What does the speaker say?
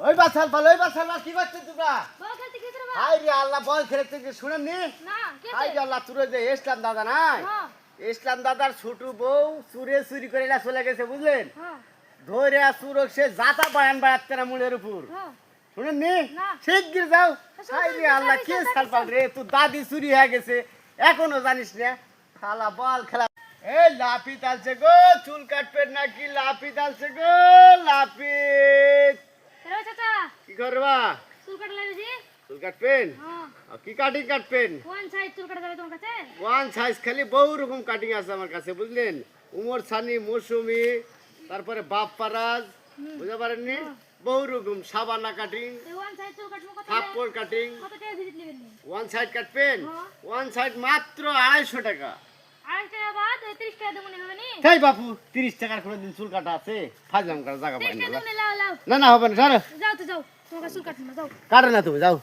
ওই বাছাল কি করছ তোমরা? বল খেলতে গেছ রে বাবা। হাই রে আল্লাহ, বল খেলতে কি শুনেননি? না কে হাই রে আল্লাহ, তুই যে ইসলাম দাদা নাই, হ্যাঁ ইসলাম দাদার ছোট বউ চুরি করে না চলে গেছে, বুঝলেন? হ্যাঁ ধরে চুরক সে জাতা বায়ান বায়াতে না মুড়ের উপর, হ্যাঁ শুনেননি? না। শিগগির যাও। শুন, হাই রে শুন, আল্লাহ, শুন, কি শুন, সালপাল রে, তুই দাদি চুরি হয়ে গেছে এখনো জানিস না? খালা বল খেলা। এই লাপি তালছে গো, চুল কাটবেন নাকি? লাপি তালছে গো, লাপি। রে চাচা কি করবা? চুল কাটলে জি। চুল কাটবেন? হ্যাঁ কি কাটিং কাটবেন? কোন সাইড চুল কাটা যাবে তোমার কাছে? ওয়ান সাইজ খালি বহু রকম কাটিং আছে আমার কাছে, বুঝলেন? উমর সানি, মৌসুমি, তারপরে বাপ্পারাজ, বুঝতে পারেননি? বহু রকম সাবানা কাটিং, এই ওয়ান সাইড চুল কাটবো কত? থাপ্পড় কাটিং। কত টাকা ভিজিট নেবেন নি? ওয়ান সাইড কাটবেন? হ্যাঁ। ওয়ান সাইড মাত্র 250 টাকা। 28 টাকা বাদ 30 টাকা দেবো নি হবে নি? তাই বাপু, 30 টাকার কোনো দিন চুল কাটা আছে? ফাজলাম করার জায়গা 30 পাই টাকা না। দেবো নি, লাও লাও। না না, হবে না, সরো। যাও তো যাও তোমার কাছে চুল কাটবো না, যাও। কাটো না তুমি, যাও।